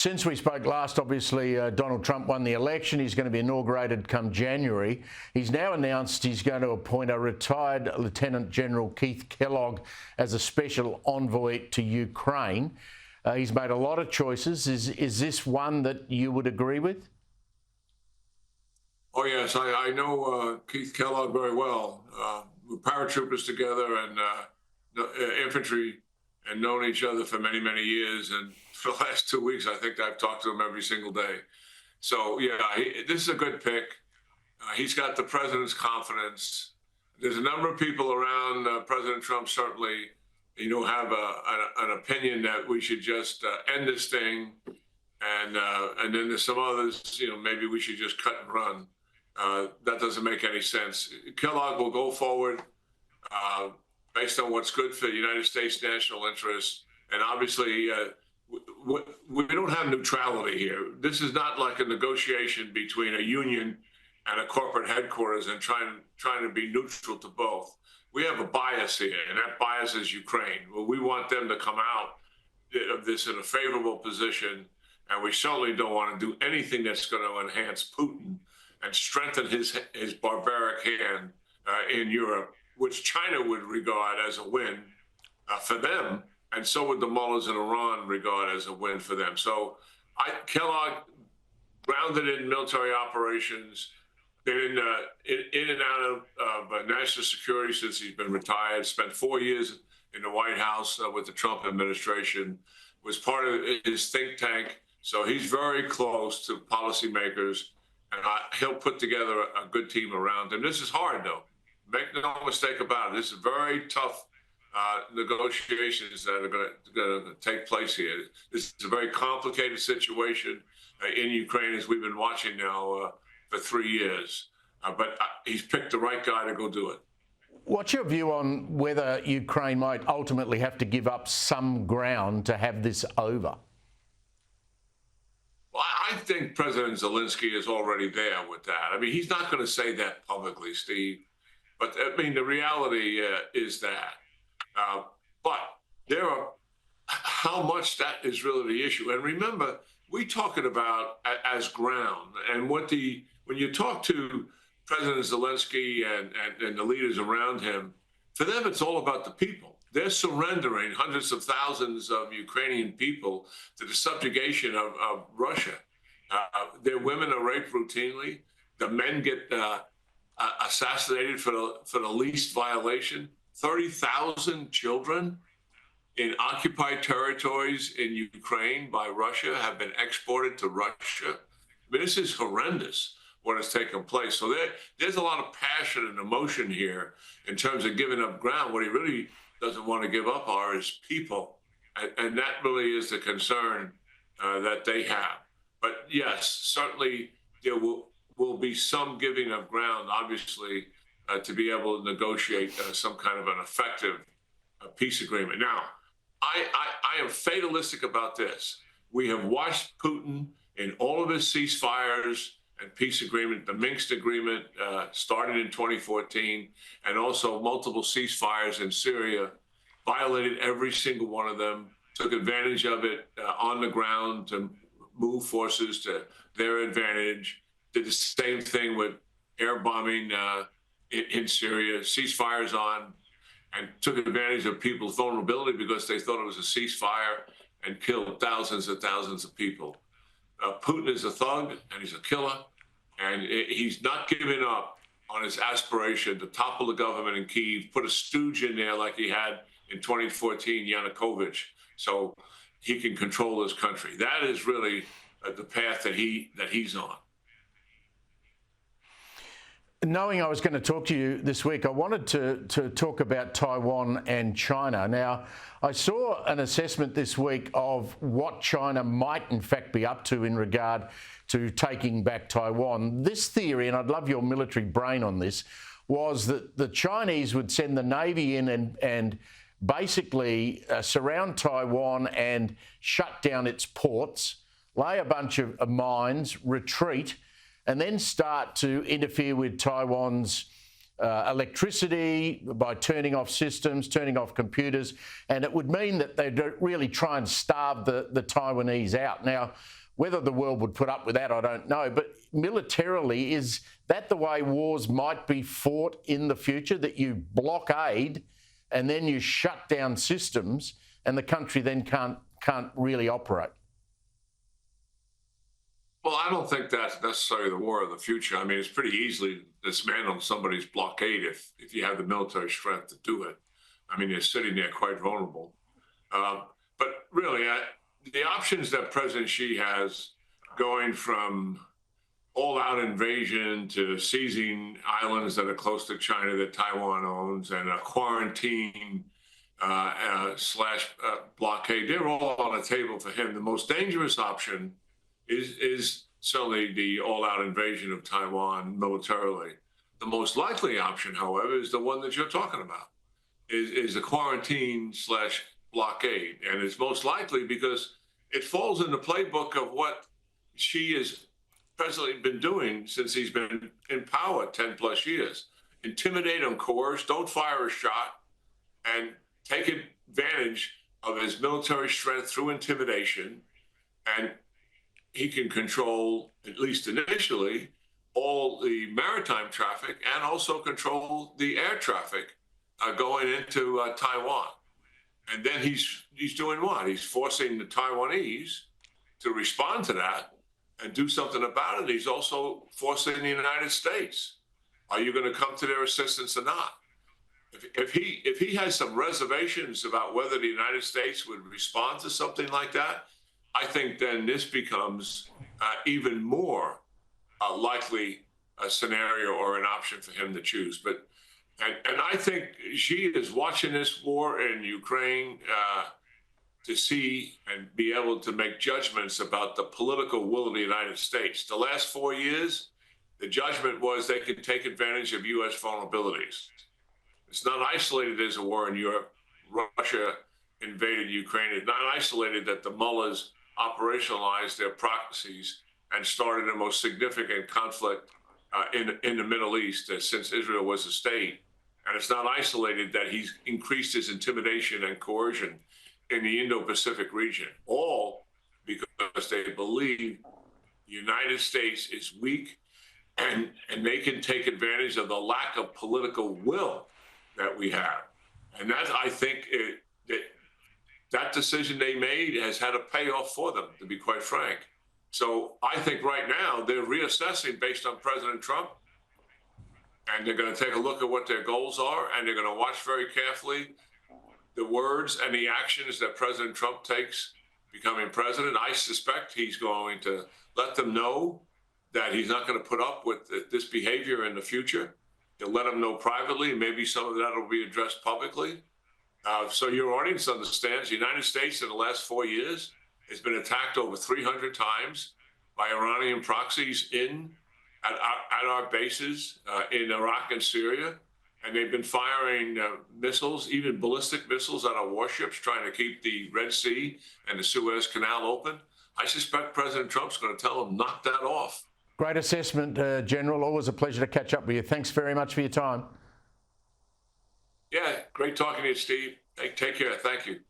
Since we spoke last, obviously, Donald Trump won the election. He's going to be inaugurated come January. He's now announced he's going to appoint a retired Lieutenant General Keith Kellogg as a special envoy to Ukraine. He's made a lot of choices. Is this one that you would agree with? Oh, yes. I know Keith Kellogg very well. We're paratroopers together and infantry, and known each other for many, many years. And for the last 2 weeks, I think I've talked to him every single day. So, yeah, this is a good pick. He's got the president's confidence. There's a number of people around President Trump, certainly, have an opinion that we should just end this thing. And then there's some others, maybe we should just cut and run. That doesn't make any sense. Kellogg will go forward based on what's good for the United States national interest. And obviously, we don't have neutrality here. This is not like a negotiation between a union and a corporate headquarters and trying to be neutral to both. We have a bias here, and that bias is Ukraine. Well, we want them to come out of this in a favorable position, and we certainly don't want to do anything that's going to enhance Putin and strengthen his barbaric hand in Europe, which China would regard as a win for them, and so would the mullahs in Iran regard as a win for them. So Kellogg, grounded in military operations, been in and out of national security since he's been retired, spent 4 years in the White House with the Trump administration, was part of his think tank. So he's very close to policymakers, and he'll put together a good team around him. This is hard, though. Make no mistake about it. This is very tough negotiations that are going to take place here. This is a very complicated situation in Ukraine, as we've been watching now for 3 years. But he's picked the right guy to go do it. What's your view on whether Ukraine might ultimately have to give up some ground to have this over? Well, I think President Zelensky is already there with that. I mean, he's not going to say that publicly, Steve. But, I mean, the reality is that. But how much that is really the issue. And remember, we're talking about as ground. And when you talk to President Zelensky and the leaders around him, for them, it's all about the people. They're surrendering hundreds of thousands of Ukrainian people to the subjugation of Russia. Their women are raped routinely. The men get assassinated for the least violation. 30,000 children in occupied territories in Ukraine by Russia have been exported to Russia. I mean, this is horrendous what has taken place. So there's a lot of passion and emotion here in terms of giving up ground. What he really doesn't want to give up are his people. And that really is the concern that they have. But yes, certainly there will be some giving of ground, obviously, to be able to negotiate some kind of an effective peace agreement. Now, I am fatalistic about this. We have watched Putin in all of his ceasefires and peace agreement, the Minsk agreement started in 2014, and also multiple ceasefires in Syria, violated every single one of them, took advantage of it on the ground to move forces to their advantage, did the same thing with air bombing in Syria, ceasefires on, and took advantage of people's vulnerability because they thought it was a ceasefire and killed thousands and thousands of people. Putin is a thug and he's a killer, and he's not giving up on his aspiration to topple the government in Kyiv, put a stooge in there like he had in 2014, Yanukovych, so he can control his country. That is really the path that he's on. Knowing I was going to talk to you this week, I wanted to talk about Taiwan and China. Now, I saw an assessment this week of what China might in fact be up to in regard to taking back Taiwan. This theory, and I'd love your military brain on this, was that the Chinese would send the Navy in and basically surround Taiwan and shut down its ports, lay a bunch of mines, retreat, and then start to interfere with Taiwan's electricity, by turning off systems, turning off computers, and it would mean that they'd really try and starve the Taiwanese out. Now, whether the world would put up with that, I don't know, but militarily, is that the way wars might be fought in the future, that you blockade and then you shut down systems and the country then can't really operate? Well, I don't think that's necessarily the war of the future. I mean, it's pretty easily dismantle somebody's blockade if you have the military strength to do it. I mean, they're sitting there quite vulnerable. But really, the options that President Xi has, going from all-out invasion to seizing islands that are close to China that Taiwan owns, and a quarantine slash blockade, they're all on the table for him. The most dangerous option is certainly the all-out invasion of Taiwan militarily. The most likely option, however, is the one that you're talking about, is a quarantine slash blockade. And it's most likely because it falls in the playbook of what Xi has presently been doing since he's been in power 10 plus years. Intimidate and coerce, don't fire a shot, and take advantage of his military strength through intimidation. And he can control, at least initially, all the maritime traffic and also control the air traffic going into Taiwan. And then he's doing what? He's forcing the Taiwanese to respond to that and do something about it. He's also forcing the United States. Are you going to come to their assistance or not? If he has some reservations about whether the United States would respond to something like that, I think then this becomes even more likely a scenario or an option for him to choose. And I think Xi is watching this war in Ukraine to see and be able to make judgments about the political will of the United States. The last 4 years, the judgment was they could take advantage of U.S. vulnerabilities. It's not isolated as a war in Europe. Russia invaded Ukraine. It's not isolated that the mullahs operationalized their proxies and started the most significant conflict in the Middle East since Israel was a state. And it's not isolated that he's increased his intimidation and coercion in the Indo-Pacific region, all because they believe the United States is weak and they can take advantage of the lack of political will that we have. And that, I think, that decision they made has had a payoff for them, to be quite frank. So I think right now they're reassessing based on President Trump, and they're going to take a look at what their goals are, and they're going to watch very carefully the words and the actions that President Trump takes becoming president. I suspect he's going to let them know that he's not going to put up with this behavior in the future. He'll let them know privately. Maybe some of that will be addressed publicly. So your audience understands the United States in the last 4 years has been attacked over 300 times by Iranian proxies at our bases in Iraq and Syria. And they've been firing missiles, even ballistic missiles at our warships, trying to keep the Red Sea and the Suez Canal open. I suspect President Trump's going to tell them, knock that off. Great assessment, General. Always a pleasure to catch up with you. Thanks very much for your time. Yeah, great talking to you, Steve. Take care. Thank you.